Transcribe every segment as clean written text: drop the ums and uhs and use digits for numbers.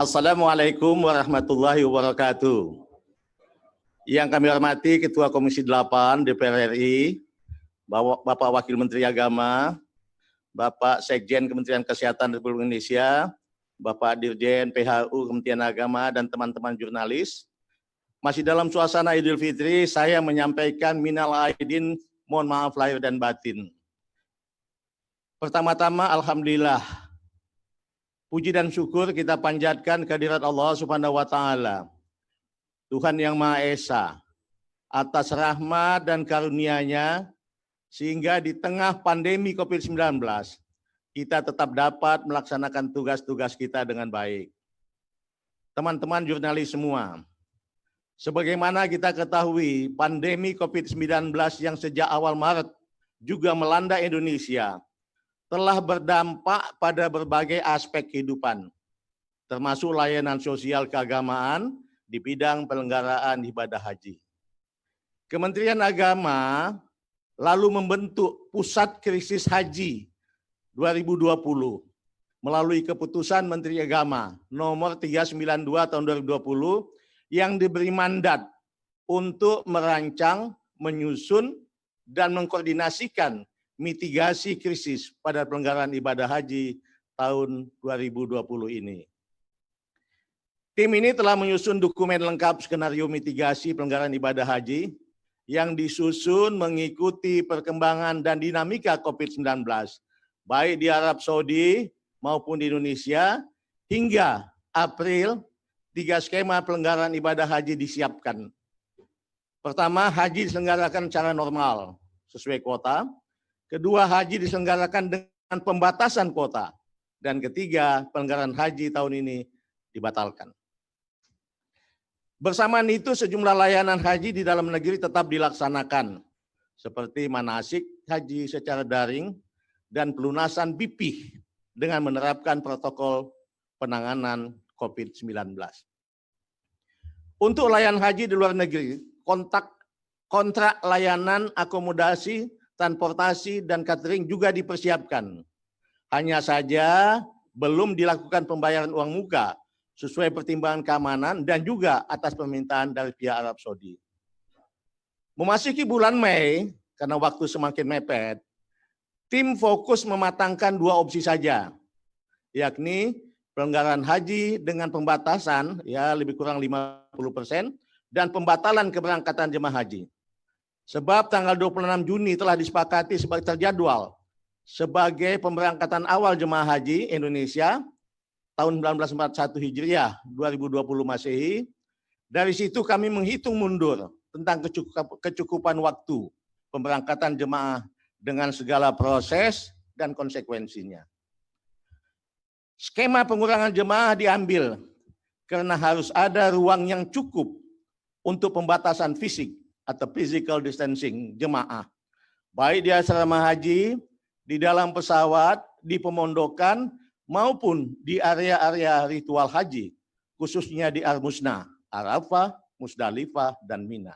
Assalamualaikum warahmatullahi wabarakatuh. Yang kami hormati Ketua Komisi 8 DPR RI, Bapak Wakil Menteri Agama, Bapak Sekjen Kementerian Kesehatan Republik Indonesia, Bapak Dirjen PHU Kementerian Agama, dan teman-teman jurnalis. Masih dalam suasana Idul Fitri, saya menyampaikan minal aidin, mohon maaf lahir dan batin. Pertama-tama, alhamdulillah. Puji dan syukur kita panjatkan kehadirat Allah Subhanahu wa Ta'ala, Tuhan yang Maha Esa, atas rahmat dan karunia-Nya, sehingga di tengah pandemi COVID-19, kita tetap dapat melaksanakan tugas-tugas kita dengan baik. Teman-teman jurnalis semua, sebagaimana kita ketahui, pandemi COVID-19 yang sejak awal Maret juga melanda Indonesia, telah berdampak pada berbagai aspek kehidupan, termasuk layanan sosial keagamaan di bidang penyelenggaraan ibadah haji. Kementerian Agama lalu membentuk Pusat Krisis Haji 2020 melalui keputusan Menteri Agama nomor 392 tahun 2020 yang diberi mandat untuk merancang, menyusun, dan mengkoordinasikan mitigasi krisis pada penyelenggaraan ibadah haji tahun 2020 ini. Tim ini telah menyusun dokumen lengkap skenario mitigasi penyelenggaraan ibadah haji yang disusun mengikuti perkembangan dan dinamika COVID-19, baik di Arab Saudi maupun di Indonesia, hingga April 3 skema penyelenggaraan ibadah haji disiapkan. Pertama, haji diselenggarakan secara normal sesuai kuota. Kedua, haji diselenggarakan dengan pembatasan kuota. Dan ketiga, penyelenggaraan haji tahun ini dibatalkan. Bersamaan itu, sejumlah layanan haji di dalam negeri tetap dilaksanakan, seperti manasik haji secara daring dan pelunasan BP dengan menerapkan protokol penanganan COVID-19. Untuk layanan haji di luar negeri, kontrak layanan akomodasi, transportasi, dan catering juga dipersiapkan. Hanya saja belum dilakukan pembayaran uang muka sesuai pertimbangan keamanan dan juga atas permintaan dari pihak Arab Saudi. Memasuki bulan Mei, karena waktu semakin mepet, tim fokus mematangkan dua opsi saja, yakni penyelenggaraan haji dengan pembatasan ya lebih kurang 50% dan pembatalan keberangkatan jemaah haji. Sebab tanggal 26 Juni telah disepakati sebagai terjadwal sebagai pemberangkatan awal jemaah haji Indonesia tahun 1941 Hijriah 2020 Masehi. Dari situ kami menghitung mundur tentang kecukupan waktu pemberangkatan jemaah dengan segala proses dan konsekuensinya. Skema pengurangan jemaah diambil karena harus ada ruang yang cukup untuk pembatasan fisik atau physical distancing jemaah, baik di asrama haji, di dalam pesawat, di pemondokan, maupun di area-area ritual haji, khususnya di Al-Musna, Arafah, Musdalifah, dan Mina.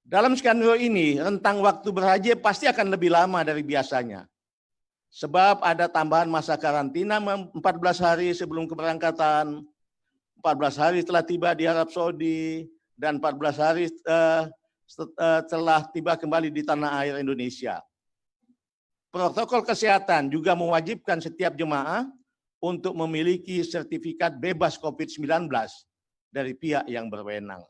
Dalam skenario ini, rentang waktu berhaji pasti akan lebih lama dari biasanya, sebab ada tambahan masa karantina 14 hari sebelum keberangkatan, 14 hari setelah tiba di Arab Saudi, dan 14 hari setelah tiba kembali di tanah air Indonesia. Protokol kesehatan juga mewajibkan setiap jemaah untuk memiliki sertifikat bebas COVID-19 dari pihak yang berwenang.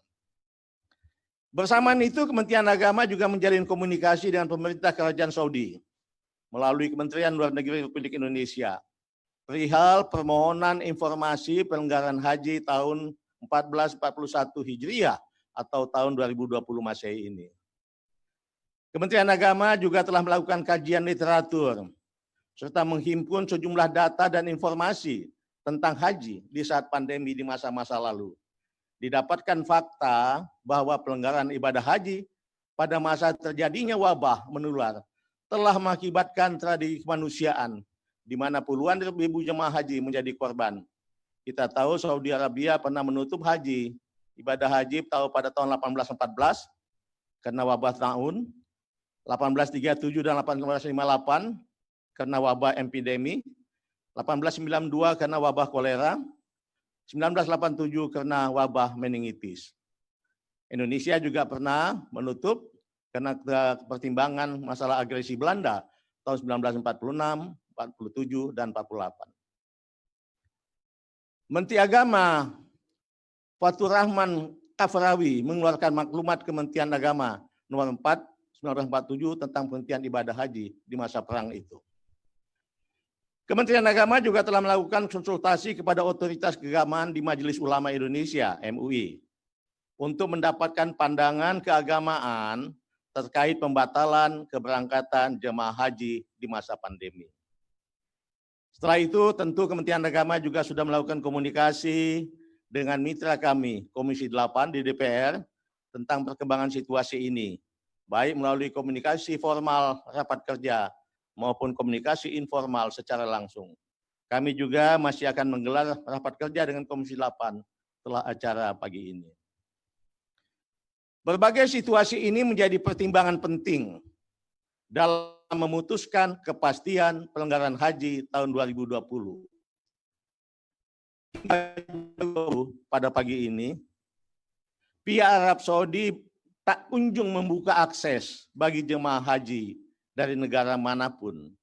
Bersamaan itu, Kementerian Agama juga menjalin komunikasi dengan pemerintah Kerajaan Saudi melalui Kementerian Luar Negeri Republik Indonesia perihal permohonan informasi penyelenggaraan haji tahun 1441 Hijriah atau tahun 2020 Masehi ini. Kementerian Agama juga telah melakukan kajian literatur serta menghimpun sejumlah data dan informasi tentang haji di saat pandemi di masa-masa lalu. Didapatkan fakta bahwa penyelenggaraan ibadah haji pada masa terjadinya wabah menular telah mengakibatkan tragedi kemanusiaan di mana puluhan ribu jemaah haji menjadi korban. Kita tahu Saudi Arabia pernah menutup haji, ibadah haji pada tahun 1814 karena wabah tahun, 1837 dan 1858 karena wabah epidemi, 1892 karena wabah kolera, 1987 karena wabah meningitis. Indonesia juga pernah menutup karena pertimbangan masalah agresi Belanda tahun 1946, 47, dan 48. Menteri Agama Fathur Rahman Kafrawi mengeluarkan maklumat Kementerian Agama nomor 4 1947 tentang penghentian ibadah haji di masa perang itu. Kementerian Agama juga telah melakukan konsultasi kepada otoritas keagamaan di Majelis Ulama Indonesia (MUI) untuk mendapatkan pandangan keagamaan terkait pembatalan keberangkatan jemaah haji di masa pandemi. Setelah itu, tentu Kementerian Agama juga sudah melakukan komunikasi dengan mitra kami, Komisi 8 di DPR, tentang perkembangan situasi ini, baik melalui komunikasi formal rapat kerja maupun komunikasi informal secara langsung. Kami juga masih akan menggelar rapat kerja dengan Komisi 8 setelah acara pagi ini. Berbagai situasi ini menjadi pertimbangan penting dalam memutuskan kepastian pelanggaran haji tahun 2020. Pada pagi ini, pihak Arab Saudi tak kunjung membuka akses bagi jemaah haji dari negara manapun.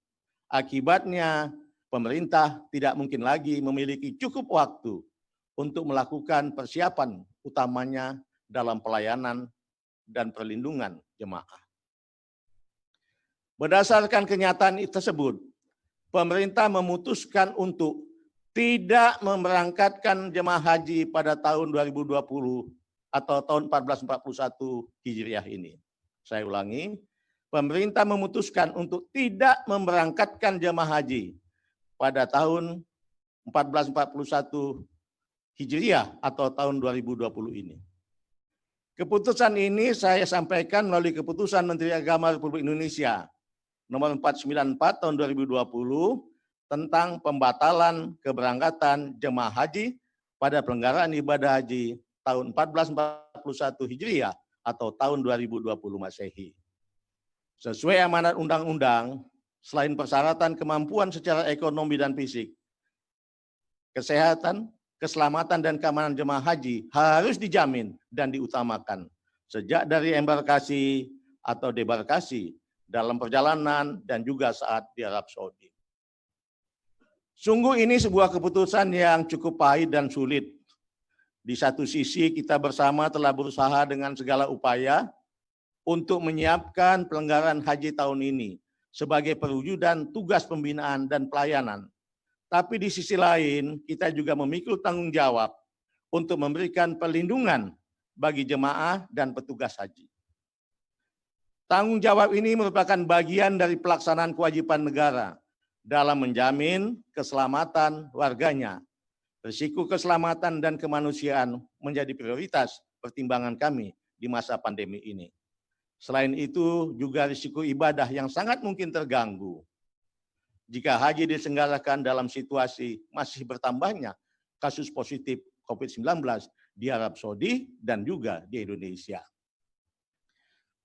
Akibatnya, pemerintah tidak mungkin lagi memiliki cukup waktu untuk melakukan persiapan utamanya dalam pelayanan dan perlindungan jemaah. Berdasarkan kenyataan tersebut, pemerintah memutuskan untuk tidak memberangkatkan jemaah haji pada tahun 2020 atau tahun 1441 Hijriah ini. Saya ulangi, pemerintah memutuskan untuk tidak memberangkatkan jemaah haji pada tahun 1441 Hijriah atau tahun 2020 ini. Keputusan ini saya sampaikan melalui keputusan Menteri Agama Republik Indonesia nomor 494 tahun 2020 tentang pembatalan keberangkatan jemaah haji pada pelanggaran ibadah haji tahun 1441 Hijriah atau tahun 2020 Masehi. Sesuai amanat undang-undang, selain persyaratan kemampuan secara ekonomi dan fisik, kesehatan, keselamatan, dan keamanan jemaah haji harus dijamin dan diutamakan sejak dari embarkasi atau debarkasi, dalam perjalanan, dan juga saat di Arab Saudi. Sungguh ini sebuah keputusan yang cukup pahit dan sulit. Di satu sisi kita bersama telah berusaha dengan segala upaya untuk menyiapkan pelanggaran haji tahun ini sebagai perwujudan tugas pembinaan dan pelayanan. Tapi di sisi lain, kita juga memikul tanggung jawab untuk memberikan perlindungan bagi jemaah dan petugas haji. Tanggung jawab ini merupakan bagian dari pelaksanaan kewajiban negara dalam menjamin keselamatan warganya. Risiko keselamatan dan kemanusiaan menjadi prioritas pertimbangan kami di masa pandemi ini. Selain itu, juga risiko ibadah yang sangat mungkin terganggu jika haji diselenggarakan dalam situasi masih bertambahnya kasus positif COVID-19 di Arab Saudi dan juga di Indonesia.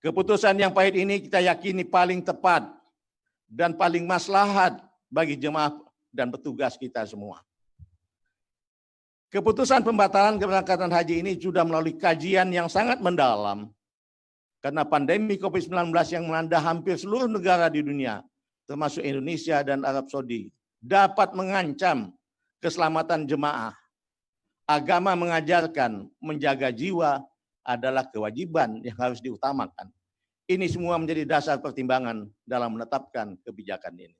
Keputusan yang pahit ini kita yakini paling tepat dan paling maslahat bagi jemaah dan petugas kita semua. Keputusan pembatalan keberangkatan haji ini sudah melalui kajian yang sangat mendalam karena pandemi COVID-19 yang melanda hampir seluruh negara di dunia, termasuk Indonesia dan Arab Saudi, dapat mengancam keselamatan jemaah. Agama mengajarkan menjaga jiwa adalah kewajiban yang harus diutamakan. Ini semua menjadi dasar pertimbangan dalam menetapkan kebijakan ini.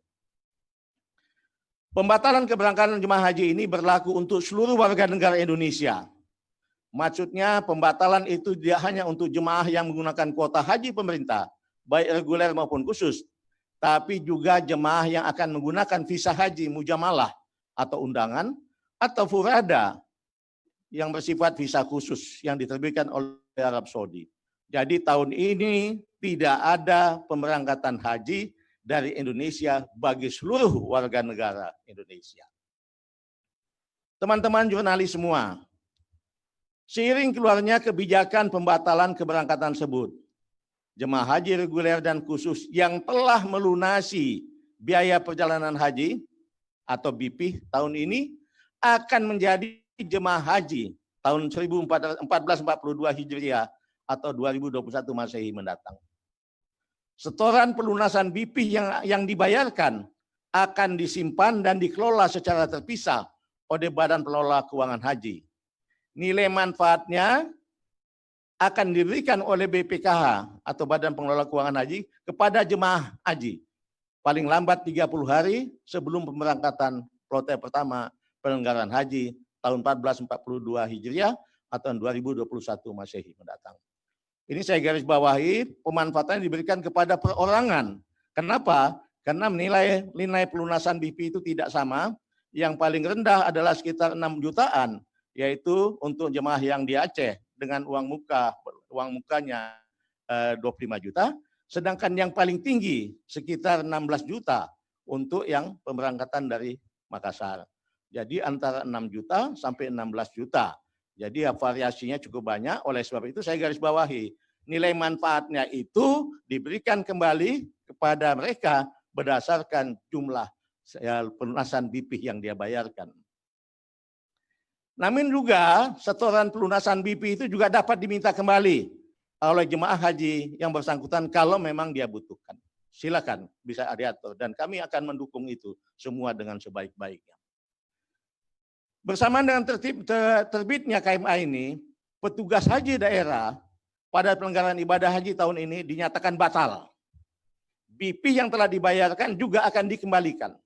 Pembatalan keberangkatan jemaah haji ini berlaku untuk seluruh warga negara Indonesia. Maksudnya pembatalan itu tidak hanya untuk jemaah yang menggunakan kuota haji pemerintah, baik reguler maupun khusus, tapi juga jemaah yang akan menggunakan visa haji mujamalah atau undangan, atau furada yang bersifat visa khusus yang diterbitkan oleh Arab Saudi. Jadi tahun ini tidak ada pemberangkatan haji dari Indonesia bagi seluruh warga negara Indonesia. Teman-teman jurnalis semua, seiring keluarnya kebijakan pembatalan keberangkatan tersebut, jemaah haji reguler dan khusus yang telah melunasi biaya perjalanan haji atau BP tahun ini akan menjadi jemaah haji tahun 1442 Hijriah atau 2021 Masehi mendatang. Setoran pelunasan BP yang dibayarkan akan disimpan dan dikelola secara terpisah oleh Badan Pengelola Keuangan Haji. Nilai manfaatnya akan diberikan oleh BPKH atau Badan Pengelola Keuangan Haji kepada jemaah haji paling lambat 30 hari sebelum pemberangkatan kloter pertama penyelenggaraan haji tahun 1442 Hijriah atau 2021 Masehi mendatang. Ini saya garis bawahi, pemanfaatan diberikan kepada perorangan. Kenapa? Karena nilai pelunasan BP itu tidak sama. Yang paling rendah adalah sekitar 6 jutaan, yaitu untuk jemaah yang di Aceh dengan uang mukanya 25 juta. Sedangkan yang paling tinggi sekitar 16 juta untuk yang pemberangkatan dari Makassar. Jadi antara 6 juta sampai 16 juta. Jadi variasinya cukup banyak, oleh sebab itu saya garis bawahi. Nilai manfaatnya itu diberikan kembali kepada mereka berdasarkan jumlah pelunasan BP yang dia bayarkan. Namun juga setoran pelunasan BP itu juga dapat diminta kembali oleh jemaah haji yang bersangkutan kalau memang dia butuhkan. Silakan bisa diatur dan kami akan mendukung itu semua dengan sebaik-baiknya. Bersamaan dengan terbitnya KMA ini, petugas haji daerah pada penyelenggaraan ibadah haji tahun ini dinyatakan batal. BP yang telah dibayarkan juga akan dikembalikan.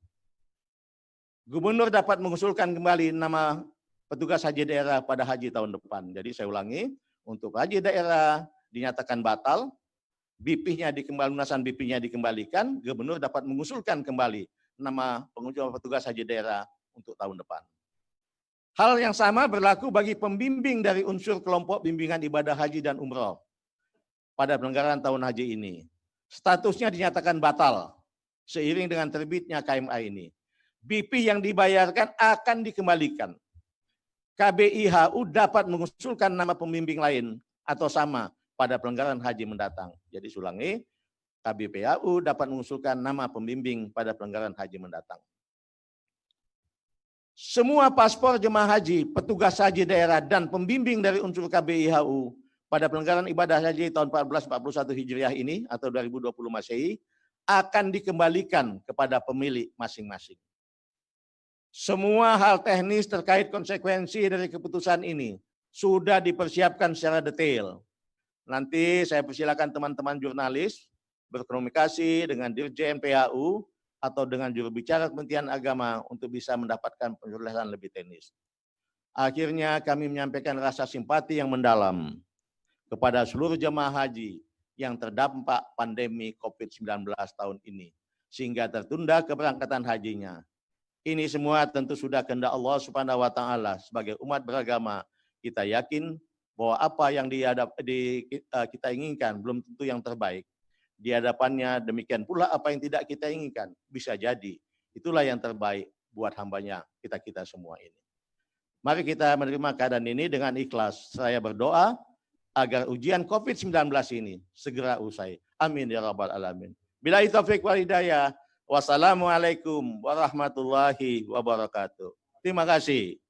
Gubernur dapat mengusulkan kembali nama petugas haji daerah pada haji tahun depan. Jadi saya ulangi, untuk haji daerah dinyatakan batal, lunasan BP-nya dikembalikan, gubernur dapat mengusulkan kembali nama petugas haji daerah untuk tahun depan. Hal yang sama berlaku bagi pembimbing dari unsur kelompok bimbingan ibadah haji dan umroh pada penyelenggaraan tahun haji ini. Statusnya dinyatakan batal seiring dengan terbitnya KMA ini. BP yang dibayarkan akan dikembalikan. KBIHU dapat mengusulkan nama pembimbing lain atau sama pada penyelenggaraan haji mendatang. Jadi ulangi, KBPHU dapat mengusulkan nama pembimbing pada penyelenggaraan haji mendatang. Semua paspor jemaah haji, petugas haji daerah, dan pembimbing dari unsur KBIHU pada penyelenggaraan ibadah haji tahun 1441 Hijriah ini atau 2020 Masehi akan dikembalikan kepada pemilik masing-masing. Semua hal teknis terkait konsekuensi dari keputusan ini sudah dipersiapkan secara detail. Nanti saya persilakan teman-teman jurnalis berkomunikasi dengan Dirjen PHU atau dengan juru bicara Kementerian Agama untuk bisa mendapatkan penjelasan lebih teknis. Akhirnya kami menyampaikan rasa simpati yang mendalam kepada seluruh jemaah haji yang terdampak pandemi COVID-19 tahun ini, sehingga tertunda keberangkatan hajinya. Ini semua tentu sudah kehendak Allah Subhanahu wa Ta'ala. Sebagai umat beragama, kita yakin bahwa apa yang kita inginkan belum tentu yang terbaik. Di hadapannya demikian pula apa yang tidak kita inginkan bisa jadi itulah yang terbaik buat hambanya kita semua ini. Mari kita menerima keadaan ini dengan ikhlas. Saya berdoa agar ujian COVID-19 ini segera usai. Amin ya rabbal alamin. Billahi taufiq wal hidayah. Wassalamualaikum warahmatullahi wabarakatuh. Terima kasih.